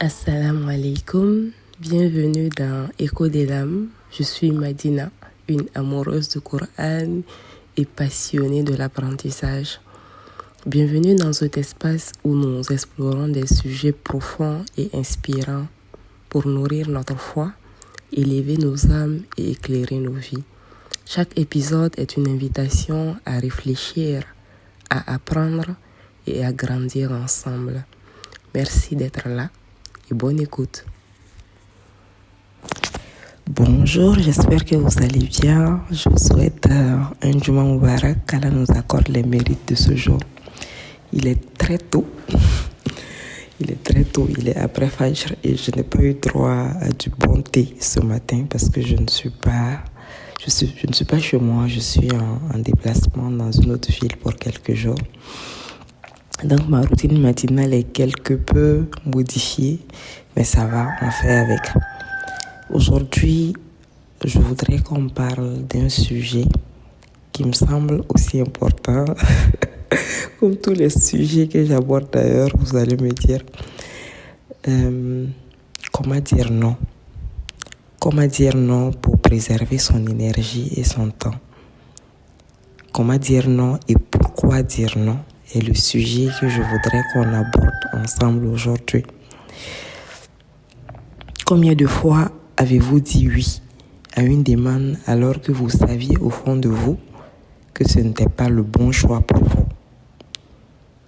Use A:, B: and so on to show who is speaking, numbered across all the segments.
A: Assalamu alaikum, bienvenue dans Écho des Lames. Je suis Madina, une amoureuse du Coran et passionnée de l'apprentissage. Bienvenue dans cet espace où nous explorons des sujets profonds et inspirants pour nourrir notre foi, élever nos âmes et éclairer nos vies. Chaque épisode est une invitation à réfléchir, à apprendre et à grandir ensemble. Merci d'être là et bonne écoute. Bonjour, j'espère que vous allez bien. Je vous souhaite un Juma Mubarak, qu'Allah nous accorde les mérites de ce jour. Il est très tôt. Il est après Fajr et je n'ai pas eu droit à du bon thé ce matin parce que je ne suis pas chez moi, je suis en déplacement dans une autre ville pour quelques jours. Donc ma routine matinale est quelque peu modifiée, mais ça va, on fait avec. Aujourd'hui, je voudrais qu'on parle d'un sujet qui me semble aussi important, comme tous les sujets que j'aborde d'ailleurs, vous allez me dire. Comment dire non? Comment dire non pour préserver son énergie et son temps? Comment dire non et pourquoi dire non est le sujet que je voudrais qu'on aborde ensemble aujourd'hui. Combien de fois avez-vous dit oui à une demande alors que vous saviez au fond de vous que ce n'était pas le bon choix pour vous?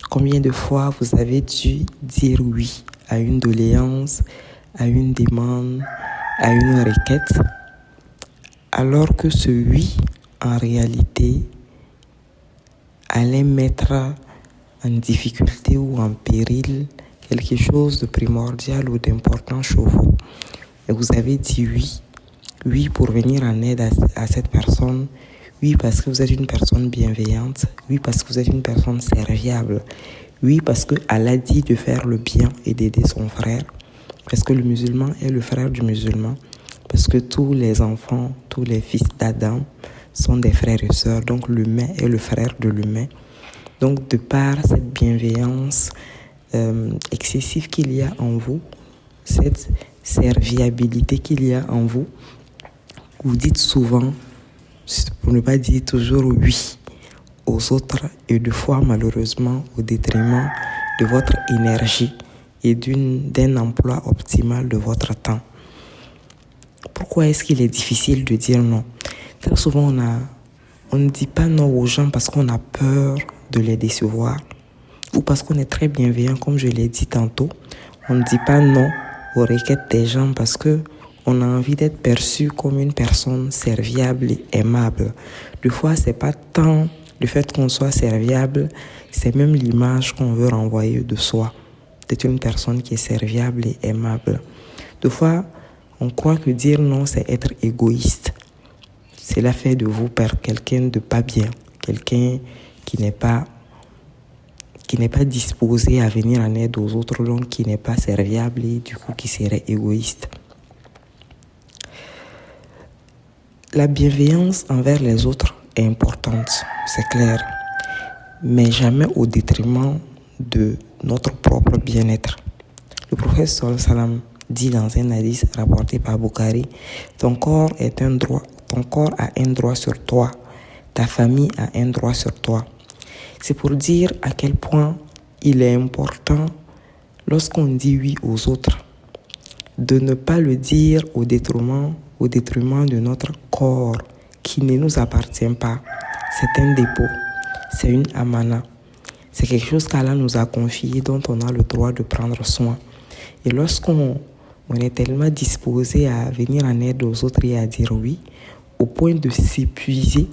A: Combien de fois vous avez dû dire oui à une doléance, à une demande, à une requête, alors que ce oui, en réalité, allait mettre en difficulté ou en péril quelque chose de primordial ou d'important chez vous. Et vous avez dit oui. Oui pour venir en aide à cette personne. Oui parce que vous êtes une personne bienveillante. Oui parce que vous êtes une personne serviable. Oui parce que Allah dit de faire le bien et d'aider son frère. Parce que le musulman est le frère du musulman. Parce que tous les enfants, tous les fils d'Adam sont des frères et sœurs. Donc l'humain est le frère de l'humain. Donc de par cette bienveillance excessive qu'il y a en vous, cette serviabilité qu'il y a en vous, vous dites souvent, pour ne pas dire toujours oui aux autres et deux fois malheureusement au détriment de votre énergie et d'un emploi optimal de votre temps. Pourquoi est-ce qu'il est difficile de dire non? Très souvent, on ne dit pas non aux gens parce qu'on a peur de les décevoir ou parce qu'on est très bienveillant, comme je l'ai dit tantôt. On ne dit pas non aux requêtes des gens parce qu'on a envie d'être perçu comme une personne serviable et aimable. Des fois, c'est pas tant le fait qu'on soit serviable, c'est même l'image qu'on veut renvoyer de soi, d'être une personne qui est serviable et aimable. Des fois, on croit que dire non, c'est être égoïste. Cela fait de vous quelqu'un de pas bien, quelqu'un qui n'est pas disposé à venir en aide aux autres, donc qui n'est pas serviable et du coup qui serait égoïste. La bienveillance envers les autres est importante, c'est clair, mais jamais au détriment de notre propre bien-être. Le prophète sallallahu alayhi wa sallam dit dans un hadith rapporté par Bukhari, ton corps a un droit sur toi, ta famille a un droit sur toi. C'est pour dire à quel point il est important, lorsqu'on dit oui aux autres, de ne pas le dire au détriment de notre corps qui ne nous appartient pas. C'est un dépôt, c'est une amana. C'est quelque chose qu'Allah nous a confié, dont on a le droit de prendre soin. Et lorsqu'on est tellement disposé à venir en aide aux autres et à dire oui, au point de s'épuiser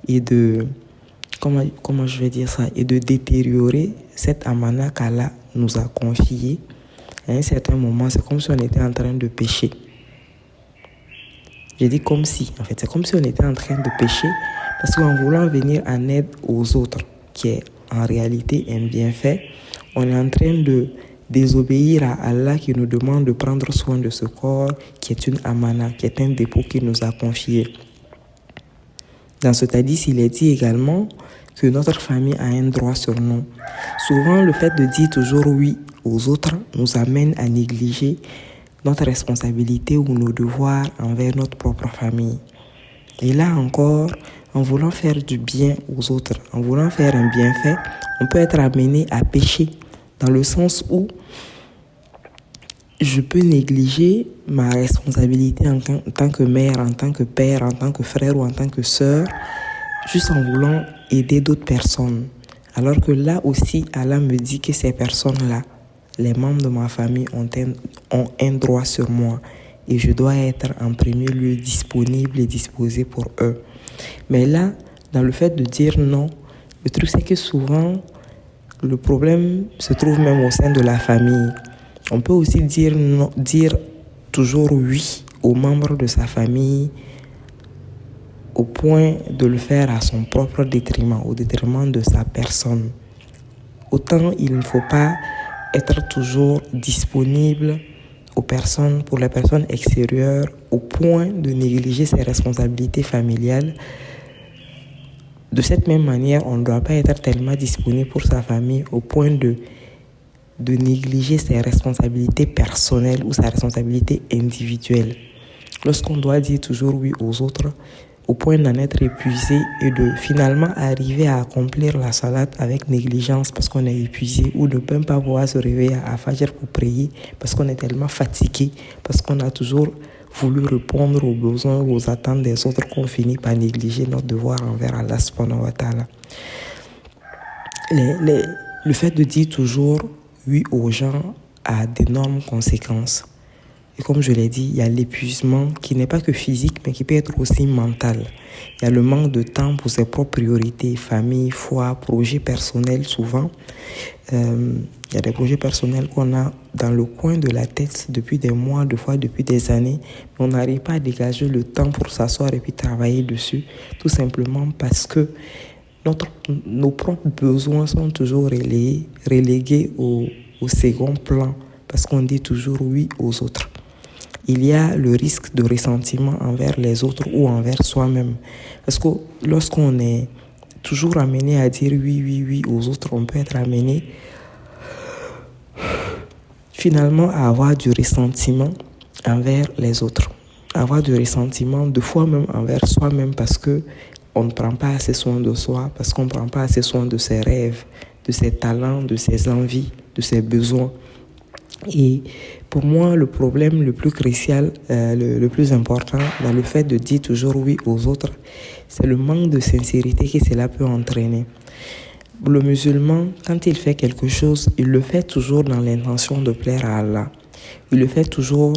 A: et de et de détériorer cette amana qu'Allah nous a confiée, à un certain moment, c'est comme si on était en train de pécher. J'ai dit comme si, en fait, c'est comme si on était en train de pécher, parce qu'en voulant venir en aide aux autres, qui est en réalité un bienfait, on est en train de désobéir à Allah qui nous demande de prendre soin de ce corps, qui est une amana, qui est un dépôt qu'il nous a confié. Dans ce hadith, il est dit également que notre famille a un droit sur nous. Souvent, le fait de dire toujours oui aux autres nous amène à négliger notre responsabilité ou nos devoirs envers notre propre famille. Et là encore, en voulant faire du bien aux autres, en voulant faire un bienfait, on peut être amené à pécher, dans le sens où je peux négliger ma responsabilité en tant que mère, en tant que père, en tant que frère ou en tant que sœur, juste en voulant aider d'autres personnes. Alors que là aussi, Allah me dit que ces personnes-là, les membres de ma famille ont un droit sur moi et je dois être en premier lieu disponible et disposé pour eux. Mais là, dans le fait de dire non, le truc c'est que souvent, le problème se trouve même au sein de la famille. On peut aussi dire non, dire toujours oui aux membres de sa famille au point de le faire à son propre détriment, au détriment de sa personne. Autant il ne faut pas être toujours disponible pour les personnes extérieures au point de négliger ses responsabilités familiales. De cette même manière, on ne doit pas être tellement disponible pour sa famille au point de négliger ses responsabilités personnelles ou sa responsabilité individuelle. Lorsqu'on doit dire toujours oui aux autres, au point d'en être épuisé et de finalement arriver à accomplir la salate avec négligence parce qu'on est épuisé ou de ne même pas pouvoir se réveiller à Fajr pour prier parce qu'on est tellement fatigué, parce qu'on a toujours voulu répondre aux besoins ou aux attentes des autres qu'on finit par négliger notre devoir envers Allah subhanahu wa ta'ala. Le fait de dire toujours oui aux gens a d'énormes conséquences. Et comme je l'ai dit, il y a l'épuisement qui n'est pas que physique, mais qui peut être aussi mental. Il y a le manque de temps pour ses propres priorités, famille, foi, projets personnels souvent. Il y a des projets personnels qu'on a dans le coin de la tête depuis des mois, des fois depuis des années, mais on n'arrive pas à dégager le temps pour s'asseoir et puis travailler dessus, tout simplement parce que nos propres besoins sont toujours relégués au second plan, parce qu'on dit toujours oui aux autres. Il y a le risque de ressentiment envers les autres ou envers soi-même. Parce que lorsqu'on est toujours amené à dire oui aux autres, on peut être amené finalement à avoir du ressentiment envers les autres. Avoir du ressentiment de fois même envers soi-même parce qu'on ne prend pas assez soin de soi, parce qu'on ne prend pas assez soin de ses rêves, de ses talents, de ses envies, de ses besoins. Et pour moi, le problème le plus crucial, le plus important dans le fait de dire toujours oui aux autres, c'est le manque de sincérité que cela peut entraîner. Le musulman, quand il fait quelque chose, il le fait toujours dans l'intention de plaire à Allah. Il le fait toujours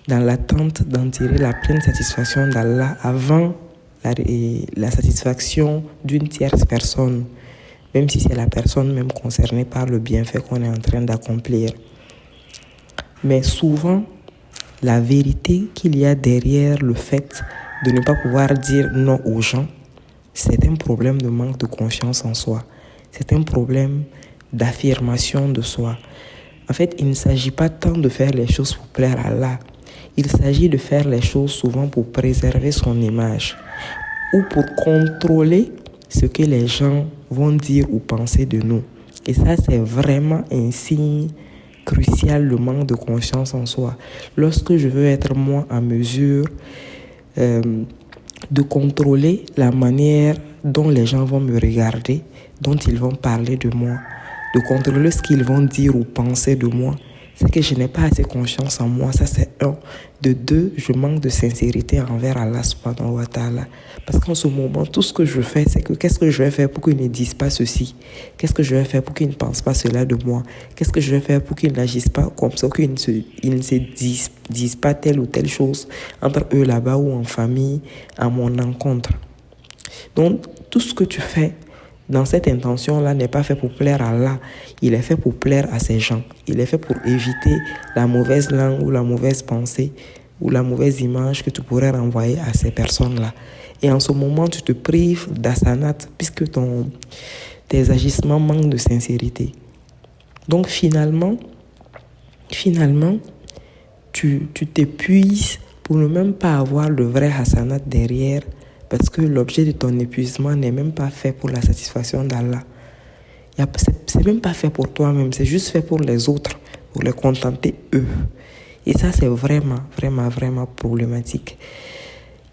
A: dans l'attente d'en tirer la pleine satisfaction d'Allah avant la satisfaction d'une tierce personne, même si c'est la personne même concernée par le bienfait qu'on est en train d'accomplir. Mais souvent, la vérité qu'il y a derrière le fait de ne pas pouvoir dire non aux gens, c'est un problème de manque de confiance en soi. C'est un problème d'affirmation de soi. En fait, il ne s'agit pas tant de faire les choses pour plaire à Allah. Il s'agit de faire les choses souvent pour préserver son image ou pour contrôler ce que les gens vont dire ou penser de nous. Et ça, c'est vraiment un signe crucial, le manque de confiance en soi. Lorsque je veux être moi en mesure de contrôler la manière dont les gens vont me regarder, dont ils vont parler de moi, de contrôler ce qu'ils vont dire ou penser de moi, c'est que je n'ai pas assez confiance en moi. Ça, c'est un. De deux, je manque de sincérité envers Allah subhanahu wa ta'ala. Parce qu'en ce moment, tout ce que je fais, c'est que qu'est-ce que je vais faire pour qu'ils ne disent pas ceci? Qu'est-ce que je vais faire pour qu'ils ne pensent pas cela de moi? Qu'est-ce que je vais faire pour qu'ils n'agissent pas comme ça, qu'ils ne se disent pas telle ou telle chose entre eux là-bas ou en famille, à mon encontre? Donc, tout ce que tu fais dans cette intention-là n'est pas fait pour plaire à Allah. Il est fait pour plaire à ces gens. Il est fait pour éviter la mauvaise langue ou la mauvaise pensée ou la mauvaise image que tu pourrais renvoyer à ces personnes-là. Et en ce moment, tu te prives d'hasanat puisque tes agissements manquent de sincérité. Donc finalement, tu t'épuises pour ne même pas avoir le vrai hasanat derrière, parce que l'objet de ton épuisement n'est même pas fait pour la satisfaction d'Allah. C'est même pas fait pour toi-même, c'est juste fait pour les autres, pour les contenter eux. Et ça, c'est vraiment, vraiment, vraiment problématique.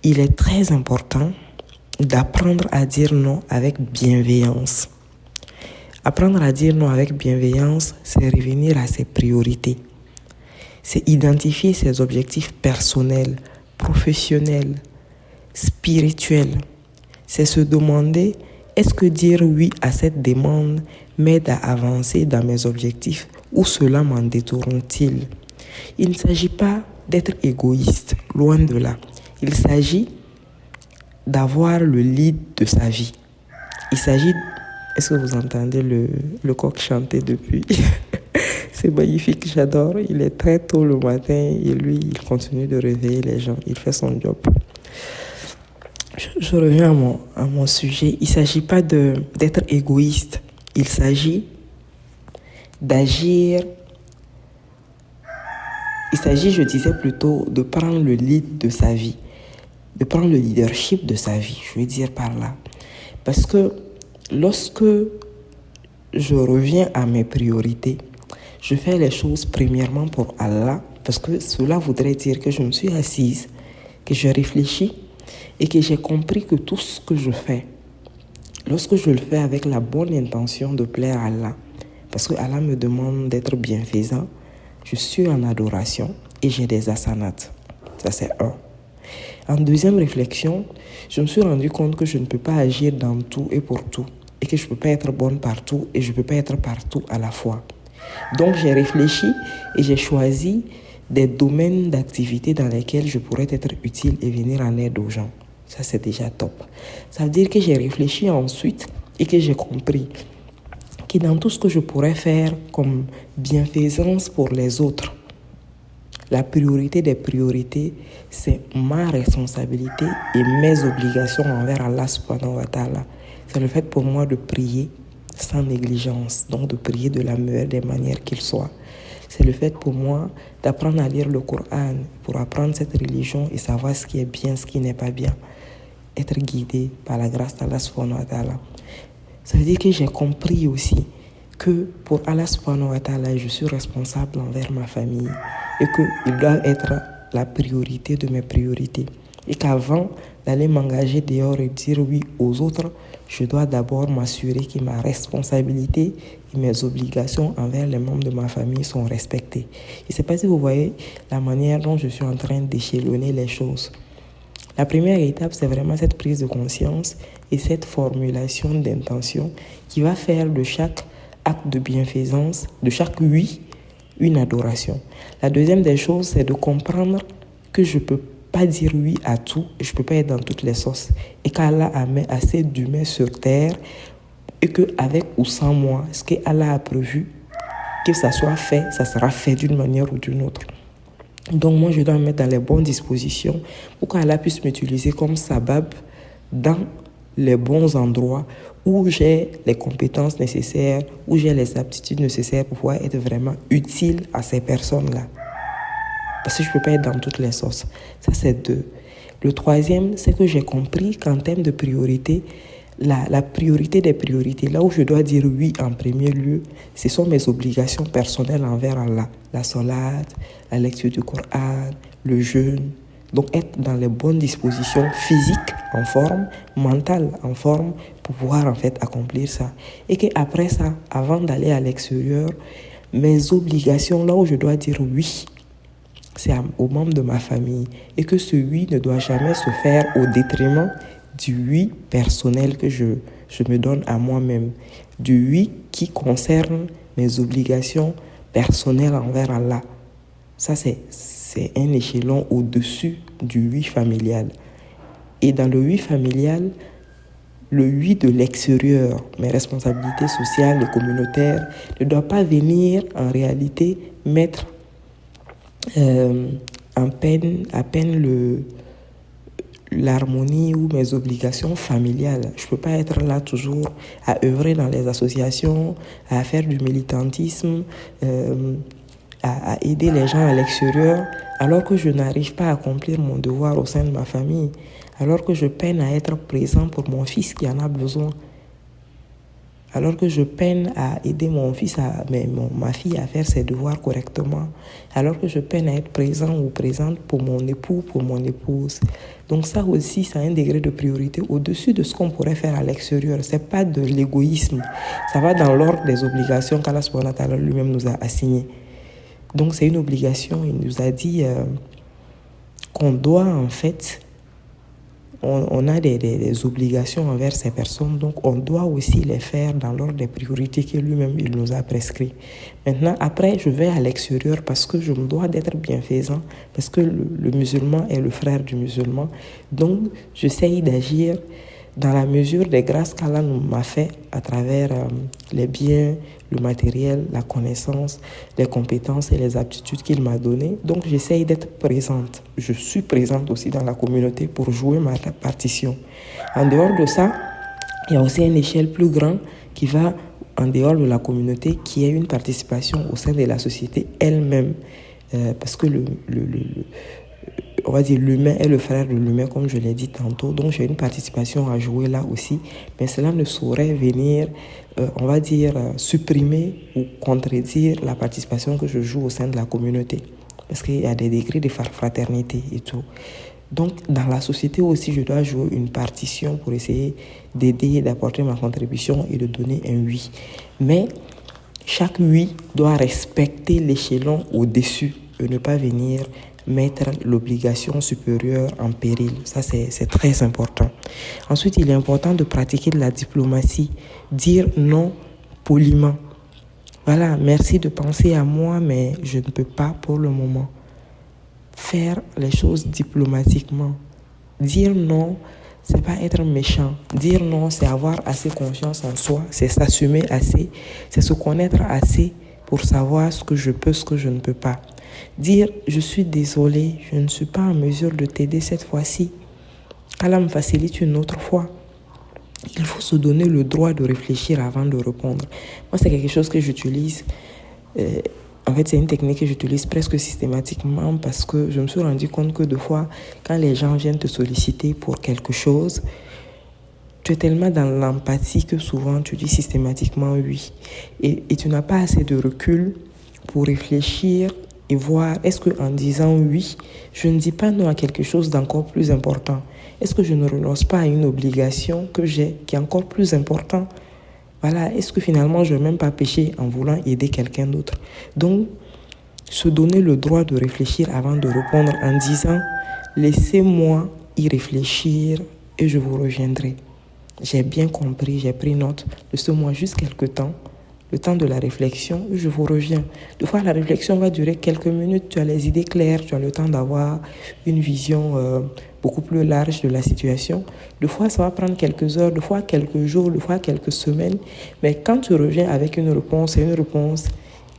A: Il est très important d'apprendre à dire non avec bienveillance. Apprendre à dire non avec bienveillance, c'est revenir à ses priorités. C'est identifier ses objectifs personnels, professionnels, spirituels. C'est se demander, est-ce que dire oui à cette demande m'aide à avancer dans mes objectifs ou cela m'en détourne-t-il? Il ne s'agit pas d'être égoïste, loin de là. Il s'agit d'avoir le lead de sa vie. Il s'agit... Est-ce que vous entendez le coq chanter depuis? C'est magnifique, j'adore. Il est très tôt le matin et lui, il continue de réveiller les gens. Il fait son job. Je reviens à mon sujet. Il ne s'agit pas d'être égoïste. Il s'agit d'agir. Il s'agit, je disais plutôt, de prendre le lead de sa vie. De prendre le leadership de sa vie, je veux dire par là. Parce que lorsque je reviens à mes priorités, je fais les choses premièrement pour Allah, parce que cela voudrait dire que je me suis assise, que je réfléchis et que j'ai compris que tout ce que je fais, lorsque je le fais avec la bonne intention de plaire à Allah, parce que Allah me demande d'être bienfaisant, je suis en adoration et j'ai des asanats. Ça, c'est un. En deuxième réflexion, je me suis rendu compte que je ne peux pas agir dans tout et pour tout, et que je ne peux pas être bonne partout et je ne peux pas être partout à la fois. Donc j'ai réfléchi et j'ai choisi des domaines d'activité dans lesquels je pourrais être utile et venir en aide aux gens. Ça, c'est déjà top. Ça veut dire que j'ai réfléchi ensuite et que j'ai compris que dans tout ce que je pourrais faire comme bienfaisance pour les autres, la priorité des priorités, c'est ma responsabilité et mes obligations envers Allah subhanahu wa ta'ala. C'est le fait pour moi de prier sans négligence, donc de prier de la meilleure des manières qu'il soit. C'est le fait pour moi d'apprendre à lire le Coran pour apprendre cette religion et savoir ce qui est bien, ce qui n'est pas bien. Être guidé par la grâce d'Allah subhanahu wa ta'ala. Ça veut dire que j'ai compris aussi que pour Allah subhanahu wa ta'ala, je suis responsable envers ma famille et qu'ils doivent être la priorité de mes priorités. Et qu'avant d'aller m'engager dehors et dire oui aux autres, je dois d'abord m'assurer que ma responsabilité et mes obligations envers les membres de ma famille sont respectées. Je ne sais pas si vous voyez la manière dont je suis en train d'échelonner les choses. La première étape, c'est vraiment cette prise de conscience et cette formulation d'intention qui va faire de chaque acte de bienfaisance, de chaque oui, une adoration. La deuxième des choses, c'est de comprendre que je ne peux pas dire oui à tout, je ne peux pas être dans toutes les sauces. Et qu'Allah a mis assez d'humains sur terre et qu'avec ou sans moi, ce qu'Allah a prévu, que ça soit fait, ça sera fait d'une manière ou d'une autre. Donc moi, je dois me mettre dans les bonnes dispositions pour qu'Allah puisse m'utiliser comme sabab dans les bons endroits où j'ai les compétences nécessaires, où j'ai les aptitudes nécessaires pour pouvoir être vraiment utile à ces personnes-là. Parce que je ne peux pas être dans toutes les sauces. Ça, c'est deux. Le troisième, c'est que j'ai compris qu'en termes de priorité, la priorité des priorités, là où je dois dire oui en premier lieu, ce sont mes obligations personnelles envers Allah. La salade, la lecture du Coran, le jeûne. Donc être dans les bonnes dispositions physiques en forme, mentales en forme, pour pouvoir en fait accomplir ça. Et qu'après ça, avant d'aller à l'extérieur, mes obligations, là où je dois dire oui, c'est aux membres de ma famille. Et que ce oui ne doit jamais se faire au détriment du oui personnel que je me donne à moi-même. Du oui qui concerne mes obligations personnelles envers Allah. Ça, c'est un échelon au-dessus du oui familial. Et dans le oui familial, le oui de l'extérieur, mes responsabilités sociales et communautaires, ne doit pas venir en réalité mettre à peine l'harmonie ou mes obligations familiales. Je ne peux pas être là toujours à œuvrer dans les associations, à faire du militantisme, à aider les gens à l'extérieur, alors que je n'arrive pas à accomplir mon devoir au sein de ma famille, alors que je peine à être présent pour mon fils qui en a besoin, alors que je peine à aider ma fille à faire ses devoirs correctement, alors que je peine à être présent ou présente pour mon époux, pour mon épouse. Donc ça aussi, ça a un degré de priorité au-dessus de ce qu'on pourrait faire à l'extérieur. Ce n'est pas de l'égoïsme. Ça va dans l'ordre des obligations qu'Allah subhanahu wa ta'ala lui-même nous a assignées. Donc c'est une obligation. Il nous a dit qu'on doit en fait... On a des obligations envers ces personnes, donc on doit aussi les faire dans l'ordre des priorités que lui-même il nous a prescrit. Maintenant, après, je vais à l'extérieur parce que je me dois d'être bienfaisant, parce que le musulman est le frère du musulman. Donc, j'essaye d'agir dans la mesure des grâces qu'Allah m'a fait à travers les biens, le matériel, la connaissance, les compétences et les aptitudes qu'il m'a données. Donc, j'essaye d'être présente. Je suis présente aussi dans la communauté pour jouer ma partition. En dehors de ça, il y a aussi une échelle plus grande qui va en dehors de la communauté, qui est une participation au sein de la société elle-même. Parce que on va dire l'humain est le frère de l'humain, comme je l'ai dit tantôt. Donc, j'ai une participation à jouer là aussi. Mais cela ne saurait venir, on va dire, supprimer ou contredire la participation que je joue au sein de la communauté. Parce qu'il y a des degrés de fraternité et tout. Donc, dans la société aussi, je dois jouer une partition pour essayer d'aider, d'apporter ma contribution et de donner un oui. Mais chaque oui doit respecter l'échelon au-dessus et ne pas venir mettre l'obligation supérieure en péril. Ça, c'est très important. Ensuite, il est important de pratiquer de la diplomatie, dire non poliment. Voilà, merci de penser à moi, mais je ne peux pas pour le moment. Faire les choses diplomatiquement. Dire non, c'est pas être méchant. Dire non, c'est avoir assez confiance en soi, c'est s'assumer assez, c'est se connaître assez pour savoir ce que je peux, ce que je ne peux pas. Dire je suis désolé, je ne suis pas en mesure de t'aider cette fois-ci. Allah me facilite une autre fois. Il faut se donner le droit de réfléchir avant de répondre. Moi, c'est quelque chose que j'utilise. En fait, c'est une technique que j'utilise presque systématiquement parce que je me suis rendu compte que des fois, quand les gens viennent te solliciter pour quelque chose, tu es tellement dans l'empathie que souvent tu dis systématiquement oui. Et tu n'as pas assez de recul pour réfléchir et voir, est-ce qu'en disant oui, je ne dis pas non à quelque chose d'encore plus important? Est-ce que je ne renonce pas à une obligation que j'ai qui est encore plus importante? Voilà, est-ce que finalement je ne vais même pas pécher en voulant aider quelqu'un d'autre? Donc, se donner le droit de réfléchir avant de répondre en disant, laissez-moi y réfléchir et je vous reviendrai. J'ai bien compris, j'ai pris note, laissez-moi juste quelques temps. Le temps de la réflexion, je vous reviens. Des fois, la réflexion va durer quelques minutes. Tu as les idées claires, tu as le temps d'avoir une vision beaucoup plus large de la situation. Des fois, ça va prendre quelques heures, des fois quelques jours, des fois quelques semaines. Mais quand tu reviens avec une réponse, c'est une réponse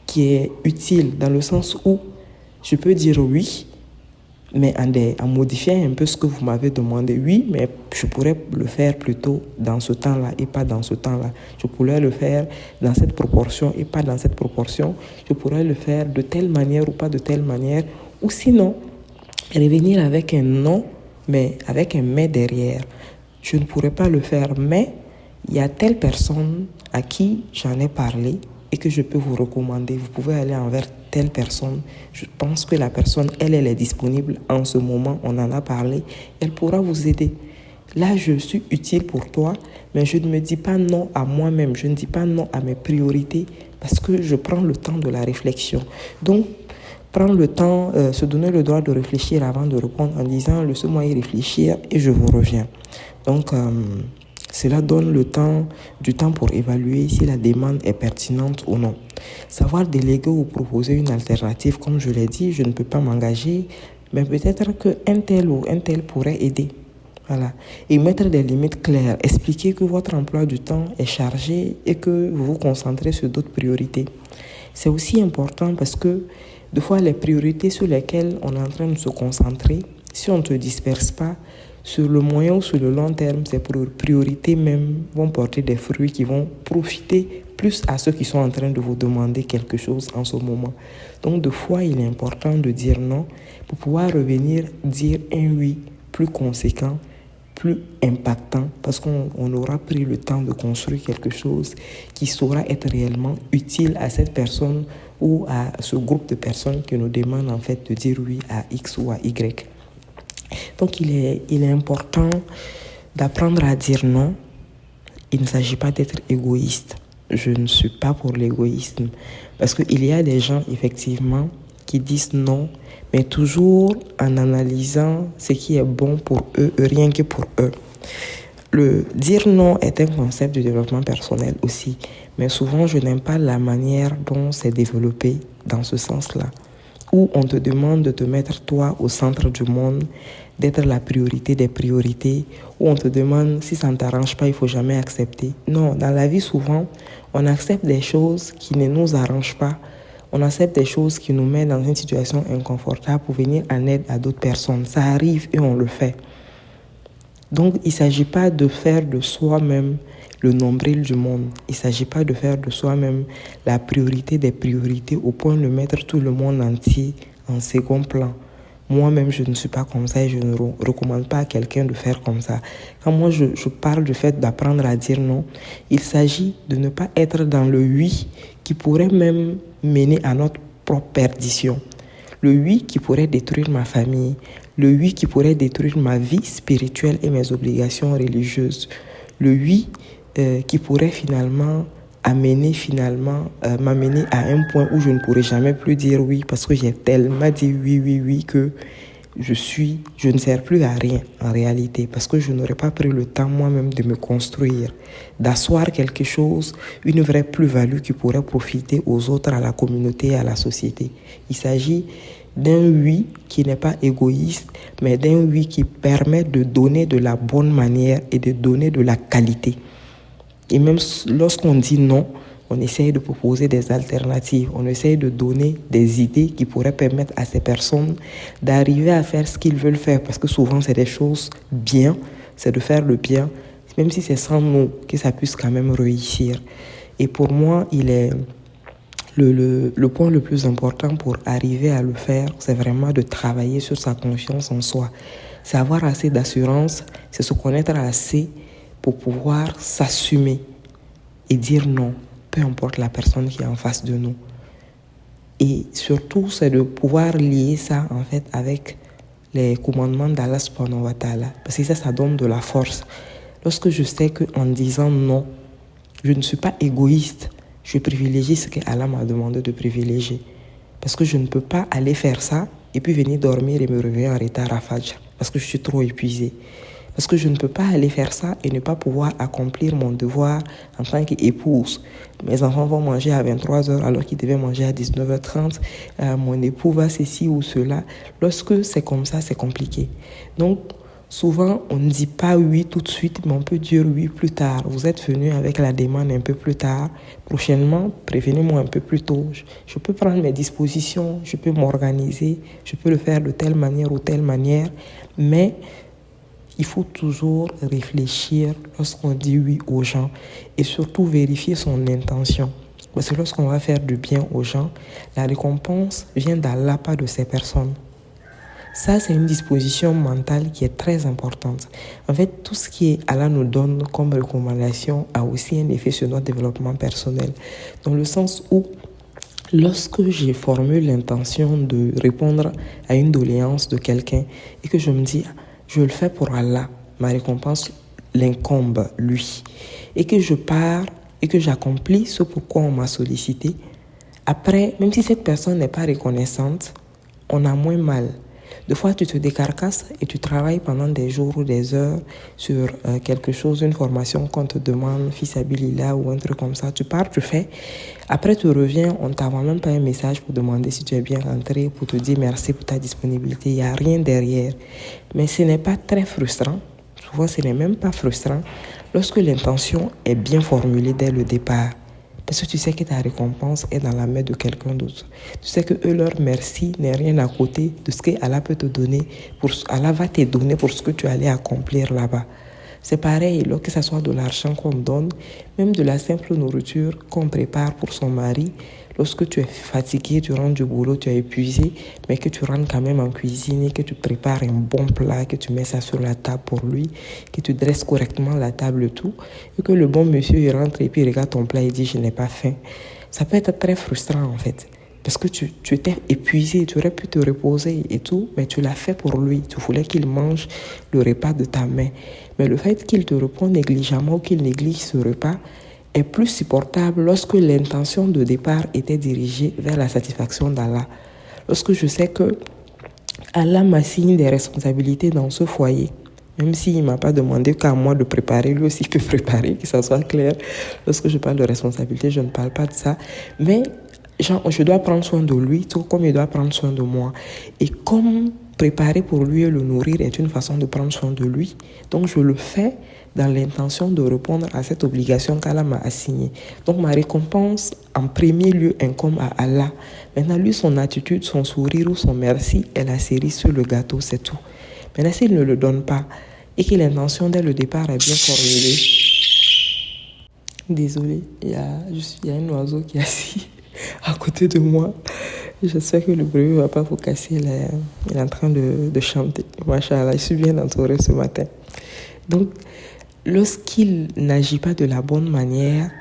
A: qui est utile dans le sens où je peux dire oui, mais en modifiant un peu ce que vous m'avez demandé. Oui, mais je pourrais le faire plutôt dans ce temps-là et pas dans ce temps-là. Je pourrais le faire dans cette proportion et pas dans cette proportion. Je pourrais le faire de telle manière ou pas de telle manière. Ou sinon, revenir avec un non, mais avec un mais derrière. Je ne pourrais pas le faire, mais il y a telle personne à qui j'en ai parlé et que je peux vous recommander. Vous pouvez aller envers telle personne. Je pense que la personne, elle est disponible en ce moment. On en a parlé. Elle pourra vous aider. Là, je suis utile pour toi, mais je ne me dis pas non à moi-même. Je ne dis pas non à mes priorités parce que je prends le temps de la réflexion. Donc, prendre le temps, se donner le droit de réfléchir avant de répondre en disant, laissez-moi y réfléchir et je vous reviens. Donc, cela donne du temps pour évaluer si la demande est pertinente ou non. Savoir déléguer ou proposer une alternative, comme je l'ai dit, je ne peux pas m'engager, mais peut-être qu'un tel ou un tel pourrait aider. Voilà. Et mettre des limites claires, expliquer que votre emploi du temps est chargé et que vous vous concentrez sur d'autres priorités. C'est aussi important parce que des fois, les priorités sur lesquelles on est en train de se concentrer, si on ne se disperse pas, sur le moyen ou sur le long terme, ces priorités même vont porter des fruits qui vont profiter plus à ceux qui sont en train de vous demander quelque chose en ce moment. Donc, des fois, il est important de dire non pour pouvoir revenir dire un oui plus conséquent plus impactant parce qu'on aura pris le temps de construire quelque chose qui saura être réellement utile à cette personne ou à ce groupe de personnes qui nous demandent en fait de dire oui à X ou à Y. Donc il est important d'apprendre à dire non. Il ne s'agit pas d'être égoïste. Je ne suis pas pour l'égoïsme parce qu'il y a des gens effectivement qui disent non, mais toujours en analysant ce qui est bon pour eux, rien que pour eux. Le dire non est un concept de développement personnel aussi, mais souvent je n'aime pas la manière dont c'est développé dans ce sens-là, où on te demande de te mettre toi au centre du monde, d'être la priorité des priorités, où on te demande si ça ne t'arrange pas, il ne faut jamais accepter. Non, dans la vie souvent, on accepte des choses qui ne nous arrangent pas. On accepte des choses qui nous mettent dans une situation inconfortable pour venir en aide à d'autres personnes. Ça arrive et on le fait. Donc, il ne s'agit pas de faire de soi-même le nombril du monde. Il ne s'agit pas de faire de soi-même la priorité des priorités au point de mettre tout le monde entier en second plan. Moi-même, je ne suis pas comme ça et je ne recommande pas à quelqu'un de faire comme ça. Quand moi, je parle du fait d'apprendre à dire non, il s'agit de ne pas être dans le oui qui pourrait même mener à notre propre perdition. Le oui qui pourrait détruire ma famille. Le oui qui pourrait détruire ma vie spirituelle et mes obligations religieuses. Le oui qui pourrait finalement m'amener à un point où je ne pourrai jamais plus dire oui parce que j'ai tellement dit oui que je ne sers plus à rien en réalité parce que je n'aurais pas pris le temps moi-même de me construire, d'asseoir quelque chose, une vraie plus-value qui pourrait profiter aux autres, à la communauté et à la société. Il s'agit d'un oui qui n'est pas égoïste, mais d'un oui qui permet de donner de la bonne manière et de donner de la qualité. Et même lorsqu'on dit non, on essaye de proposer des alternatives, on essaye de donner des idées qui pourraient permettre à ces personnes d'arriver à faire ce qu'ils veulent faire. Parce que souvent, c'est des choses bien, c'est de faire le bien, même si c'est sans nous, que ça puisse quand même réussir. Et pour moi, il est le point le plus important pour arriver à le faire, c'est vraiment de travailler sur sa confiance en soi. C'est avoir assez d'assurance, c'est se connaître assez pour pouvoir s'assumer et dire non, peu importe la personne qui est en face de nous. Et surtout, c'est de pouvoir lier ça en fait avec les commandements d'Allah subhanahu wa ta'ala. Parce que ça donne de la force. Lorsque je sais qu'en disant non, je ne suis pas égoïste, je privilégie ce que Allah m'a demandé de privilégier. Parce que je ne peux pas aller faire ça et puis venir dormir et me réveiller en retard à Fajr. Parce que je suis trop épuisé. Parce que je ne peux pas aller faire ça et ne pas pouvoir accomplir mon devoir en tant qu'épouse. Mes enfants vont manger à 23h alors qu'ils devaient manger à 19h30. Mon époux va ceci ou cela. Lorsque c'est comme ça, c'est compliqué. Donc, souvent, on ne dit pas oui tout de suite, mais on peut dire oui plus tard. Vous êtes venu avec la demande un peu plus tard. Prochainement, prévenez-moi un peu plus tôt. Je peux prendre mes dispositions, je peux m'organiser, je peux le faire de telle manière ou telle manière, mais il faut toujours réfléchir lorsqu'on dit oui aux gens et surtout vérifier son intention. Parce que lorsqu'on va faire du bien aux gens, la récompense vient d'Allah, pas de ces personnes. Ça, c'est une disposition mentale qui est très importante. En fait, tout ce qui Allah nous donne comme recommandation a aussi un effet sur notre développement personnel. Dans le sens où, lorsque j'ai formulé l'intention de répondre à une doléance de quelqu'un et que je me dis, je le fais pour Allah, ma récompense l'incombe lui, et que je pars et que j'accomplis ce pourquoi on m'a sollicité, après, même si cette personne n'est pas reconnaissante, on a moins mal. Des fois, tu te décarcasses et tu travailles pendant des jours ou des heures sur quelque chose, une formation qu'on te demande, fils habilillah ou un truc comme ça. Tu pars, tu fais. Après, tu reviens, on ne t'envoie même pas un message pour demander si tu es bien rentré, pour te dire merci pour ta disponibilité. Il n'y a rien derrière. Mais ce n'est pas très frustrant. Souvent, ce n'est même pas frustrant lorsque l'intention est bien formulée dès le départ. Parce que tu sais que ta récompense est dans la main de quelqu'un d'autre. Tu sais que leur merci n'est rien à côté de ce que Allah peut te donner. Allah va te donner pour ce que tu allais accomplir là-bas. C'est pareil, que ce soit de l'argent qu'on donne, même de la simple nourriture qu'on prépare pour son mari. Lorsque tu es fatigué, tu rentres du boulot, tu es épuisé, mais que tu rentres quand même en cuisine et que tu prépares un bon plat, que tu mets ça sur la table pour lui, que tu dresses correctement la table et tout, et que le bon monsieur il rentre et puis il regarde ton plat et dit « je n'ai pas faim ». Ça peut être très frustrant en fait. Parce que tu étais épuisé, tu aurais pu te reposer et tout, mais tu l'as fait pour lui. Tu voulais qu'il mange le repas de ta main. Mais le fait qu'il te répond négligemment ou qu'il néglige ce repas est plus supportable lorsque l'intention de départ était dirigée vers la satisfaction d'Allah. Lorsque je sais que Allah m'assigne des responsabilités dans ce foyer, même s'il ne m'a pas demandé qu'à moi de préparer, lui aussi que préparer, que ça soit clair. Lorsque je parle de responsabilité, je ne parle pas de ça. Mais je dois prendre soin de lui, tout comme il doit prendre soin de moi. Et comme préparer pour lui et le nourrir est une façon de prendre soin de lui, donc je le fais dans l'intention de répondre à cette obligation qu'Allah m'a assignée. Donc ma récompense, en premier lieu, incombe à Allah. Maintenant, lui, son attitude, son sourire ou son merci est la cerise sur le gâteau, c'est tout. Maintenant, s'il ne le donne pas et que l'intention dès le départ est bien formulée, désolée, il y a un oiseau qui est assis à côté de moi. J'espère que le bruit ne va pas vous casser. Il est en train de chanter. Machallah, je suis bien entourée ce matin. Donc, lorsqu'il n'agit pas de la bonne manière,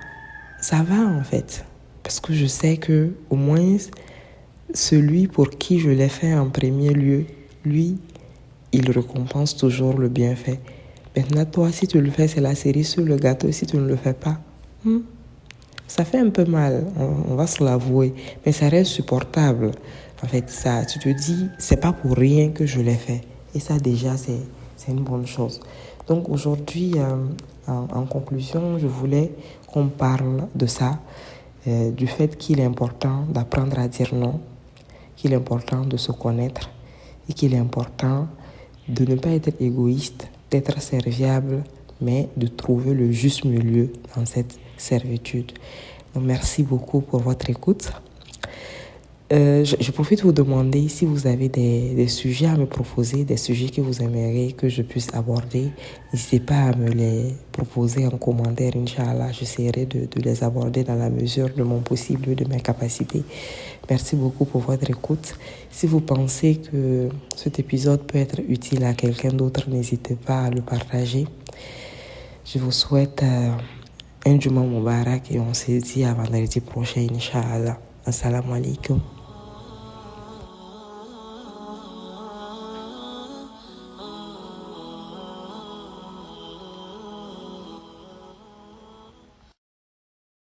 A: ça va en fait. Parce que je sais que au moins, celui pour qui je l'ai fait en premier lieu, lui, il récompense toujours le bienfait. Maintenant, toi, si tu le fais, c'est la cerise sur le gâteau. Si tu ne le fais pas, ça fait un peu mal, on va se l'avouer, mais ça reste supportable. En fait, ça, tu te dis, c'est pas pour rien que je l'ai fait. Et ça, déjà, c'est une bonne chose. Donc, aujourd'hui, en conclusion, je voulais qu'on parle de ça, du fait qu'il est important d'apprendre à dire non, qu'il est important de se connaître et qu'il est important de ne pas être égoïste, d'être serviable, mais de trouver le juste milieu dans cette servitude. Donc, merci beaucoup pour votre écoute. Je profite de vous demander si vous avez des sujets à me proposer, des sujets que vous aimeriez que je puisse aborder. N'hésitez pas à me les proposer en commentaire, Inch'Allah. J'essaierai de les aborder dans la mesure de mon possible et de mes capacités. Merci beaucoup pour votre écoute. Si vous pensez que cet épisode peut être utile à quelqu'un d'autre, n'hésitez pas à le partager. Je vous souhaite un Juma Mubarak et on se dit à vendredi prochain, Inch'Allah. Assalamu alaikum.